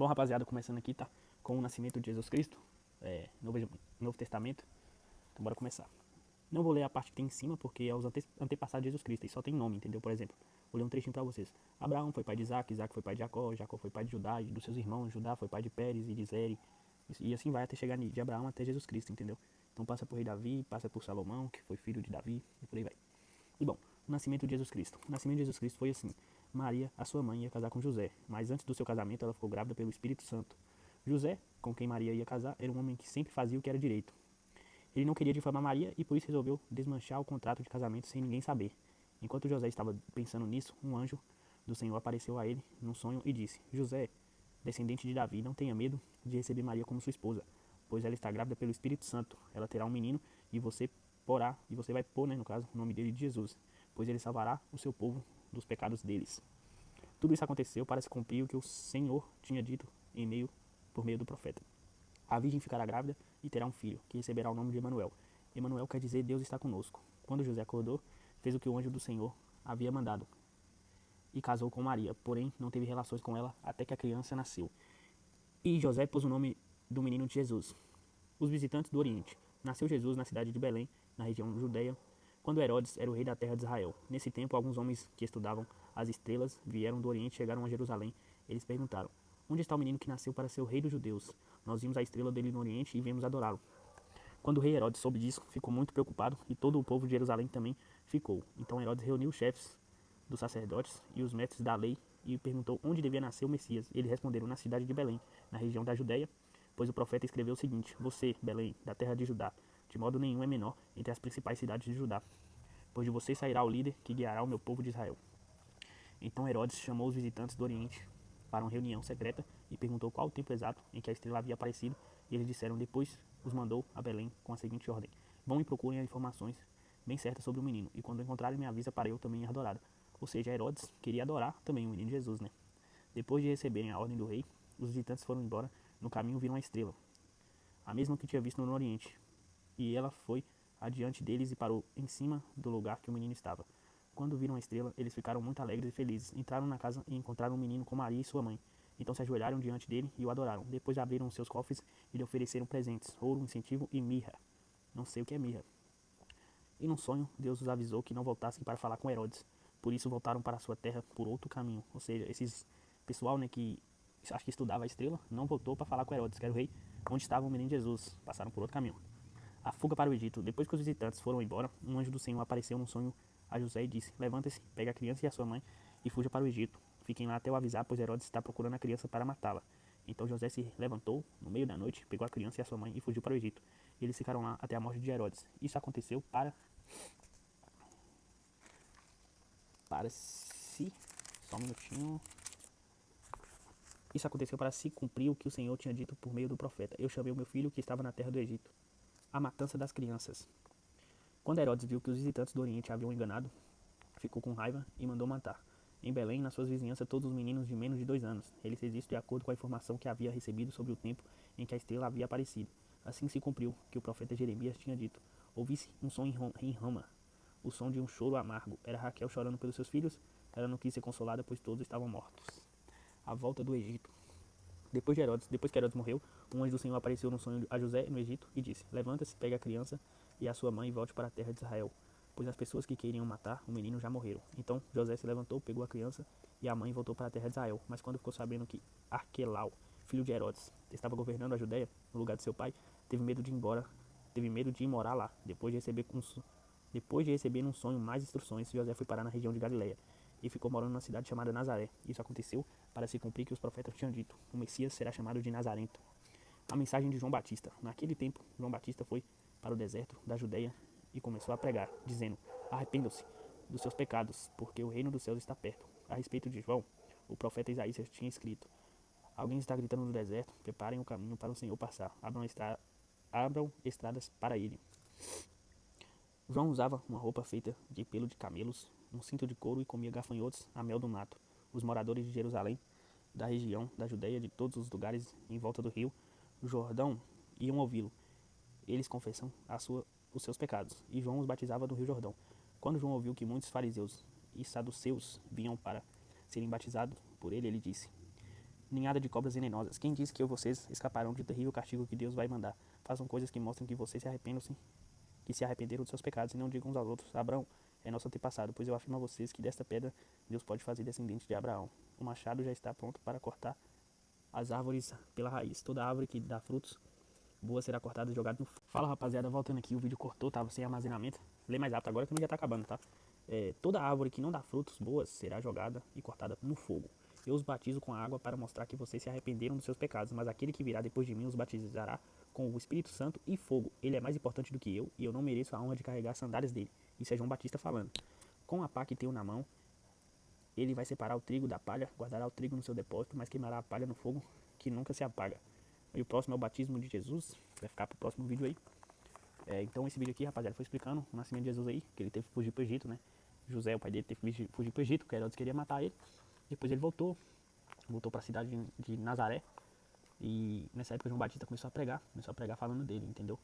Bom, rapaziada, começando aqui, tá? Com o nascimento de Jesus Cristo, Novo Testamento. Então, bora começar. Não vou ler a parte que tem em cima, porque é os antepassados de Jesus Cristo, e só tem nome, entendeu? Por exemplo, vou ler um trechinho pra vocês. Abraão foi pai de Isaac, Isaac foi pai de Jacó, Jacó foi pai de Judá e dos seus irmãos, Judá foi pai de Pérez e de Zeri, e assim vai até chegar de Abraão até Jesus Cristo, entendeu? Então passa por rei Davi, passa por Salomão, que foi filho de Davi, e por aí vai. E bom, o nascimento de Jesus Cristo. O nascimento de Jesus Cristo foi assim. Maria, a sua mãe, ia casar com José, mas antes do seu casamento ela ficou grávida pelo Espírito Santo. José, com quem Maria ia casar, era um homem que sempre fazia o que era direito. Ele não queria difamar Maria e por isso resolveu desmanchar o contrato de casamento sem ninguém saber. Enquanto José estava pensando nisso, um anjo do Senhor apareceu a ele num sonho e disse: José, descendente de Davi, não tenha medo de receber Maria como sua esposa, pois ela está grávida pelo Espírito Santo. Ela terá um menino e você vai pôr, no caso, o nome dele de Jesus, pois ele salvará o seu povo dos pecados deles. Tudo isso aconteceu para se cumprir o que o Senhor tinha dito por meio do profeta. A virgem ficará grávida e terá um filho, que receberá o nome de Emanuel. Emanuel quer dizer Deus está conosco. Quando José acordou, fez o que o anjo do Senhor havia mandado e casou com Maria, porém não teve relações com ela até que a criança nasceu. E José pôs o nome do menino de Jesus. Os visitantes do Oriente. Nasceu Jesus na cidade de Belém, na região Judeia, quando Herodes era o rei da terra de Israel. Nesse tempo, alguns homens que estudavam as estrelas vieram do Oriente e chegaram a Jerusalém. Eles perguntaram: Onde está o menino que nasceu para ser o rei dos judeus? Nós vimos a estrela dele no Oriente e viemos adorá-lo. Quando o rei Herodes soube disso, ficou muito preocupado e todo o povo de Jerusalém também ficou. Então Herodes reuniu os chefes dos sacerdotes e os mestres da lei e perguntou onde devia nascer o Messias. Eles responderam: na cidade de Belém, na região da Judéia, pois o profeta escreveu o seguinte: Você, Belém, da terra de Judá, de modo nenhum é menor entre as principais cidades de Judá, pois de você sairá o líder que guiará o meu povo de Israel. Então Herodes chamou os visitantes do Oriente para uma reunião secreta e perguntou qual o tempo exato em que a estrela havia aparecido, e eles disseram. Depois os mandou a Belém com a seguinte ordem: Vão e procurem as informações bem certas sobre o menino, e quando encontrarem me avisa para eu também adorá-lo. Ou seja, Herodes queria adorar também o menino Jesus, né? Depois de receberem a ordem do rei, os visitantes foram embora. No caminho viram uma estrela, a mesma que tinha visto no Oriente, e ela foi adiante deles e parou em cima do lugar que o menino estava. Quando viram a estrela, eles ficaram muito alegres e felizes. Entraram na casa e encontraram o menino com Maria e sua mãe. Então se ajoelharam diante dele e o adoraram. Depois abriram seus cofres e lhe ofereceram presentes: ouro, incentivo e mirra. Não sei o que é mirra. E num sonho, Deus os avisou que não voltassem para falar com Herodes. Por isso voltaram para a sua terra por outro caminho. Ou seja, esses pessoal, que acho que estudava a estrela, não voltou para falar com Herodes, que era o rei, onde estava o menino Jesus. Passaram por outro caminho. A fuga para o Egito. Depois que os visitantes foram embora, um anjo do Senhor apareceu num sonho a José e disse: Levanta-se, pegue a criança e a sua mãe e fuja para o Egito. Fiquem lá até eu avisar, pois Herodes está procurando a criança para matá-la. Então José se levantou no meio da noite, pegou a criança e a sua mãe e fugiu para o Egito. E eles ficaram lá até a morte de Herodes. Isso aconteceu para se só um minutinho. Isso aconteceu para se cumprir o que o Senhor tinha dito por meio do profeta: Eu chamei o meu filho que estava na terra do Egito. A matança das crianças. Quando Herodes viu que os visitantes do Oriente haviam enganado, ficou com raiva e mandou matar. Em Belém, nas suas vizinhanças, todos os meninos de menos de 2 anos. Ele fez isso de acordo com a informação que havia recebido sobre o tempo em que a estrela havia aparecido. Assim se cumpriu que o profeta Jeremias tinha dito: Ouvi-se um som em Rama, o som de um choro amargo. Era Raquel chorando pelos seus filhos. Ela não quis ser consolada, pois todos estavam mortos. A volta do Egito. Depois que Herodes morreu, um anjo do Senhor apareceu no sonho a José no Egito e disse: Levanta-se, pegue a criança e a sua mãe e volte para a terra de Israel, pois as pessoas que queriam matar o menino já morreram. Então José se levantou, pegou a criança e a mãe voltou para a terra de Israel. Mas quando ficou sabendo que Arquelau, filho de Herodes, estava governando a Judéia no lugar de seu pai, teve medo de ir morar lá. Depois de receber num sonho mais instruções, José foi parar na região de Galiléia e ficou morando numa cidade chamada Nazaré. Isso aconteceu para se cumprir que os profetas tinham dito: o Messias será chamado de Nazarento. A mensagem de João Batista. Naquele tempo, João Batista foi para o deserto da Judeia e começou a pregar, dizendo: Arrependam-se dos seus pecados, porque o reino dos céus está perto. A respeito de João, o profeta Isaías tinha escrito: Alguém está gritando no deserto: Preparem o caminho para o Senhor passar. Abram estradas para ele. João usava uma roupa feita de pelo de camelos, um cinto de couro e comia gafanhotos a mel do mato. Os moradores de Jerusalém, da região da Judeia, de todos os lugares em volta do rio Jordão, iam ouvi-lo. Eles confessam os seus pecados, e João os batizava no rio Jordão. Quando João ouviu que muitos fariseus e saduceus vinham para serem batizados por ele, ele disse: ninhada de cobras venenosas. Quem disse que vocês escaparão de terrível castigo que Deus vai mandar? Façam coisas que mostrem que vocês se arrependeram dos seus pecados, e não digam uns aos outros: Abraão é nosso antepassado, pois eu afirmo a vocês que desta pedra Deus pode fazer descendente de Abraão. O machado já está pronto para cortar as árvores pela raiz. Toda árvore que dá frutos boa será cortada e jogada no fogo. Fala, rapaziada, voltando aqui, o vídeo cortou, tava sem armazenamento. Lê mais rápido agora que o vídeo já tá acabando, tá? Toda árvore que não dá frutos boas será jogada e cortada no fogo. Eu os batizo com a água para mostrar que vocês se arrependeram dos seus pecados, mas aquele que virá depois de mim os batizará com o Espírito Santo e fogo. Ele é mais importante do que eu, e eu não mereço a honra de carregar as sandálias dele. Isso é João Batista falando. Com a pá que tenho na mão, ele vai separar o trigo da palha, guardará o trigo no seu depósito, mas queimará a palha no fogo que nunca se apaga. E o próximo é o batismo de Jesus, vai ficar pro próximo vídeo aí. Então esse vídeo aqui, rapaziada, foi explicando o nascimento de Jesus aí, que ele teve que fugir pro Egito, né? José, o pai dele, teve que fugir pro Egito, porque Herodes queria matar ele. Depois ele voltou para a cidade de Nazaré. E nessa época João Batista começou a pregar falando dele, entendeu?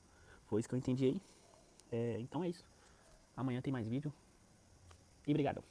Foi isso que eu entendi aí. Então é isso. Amanhã tem mais vídeo. E obrigado.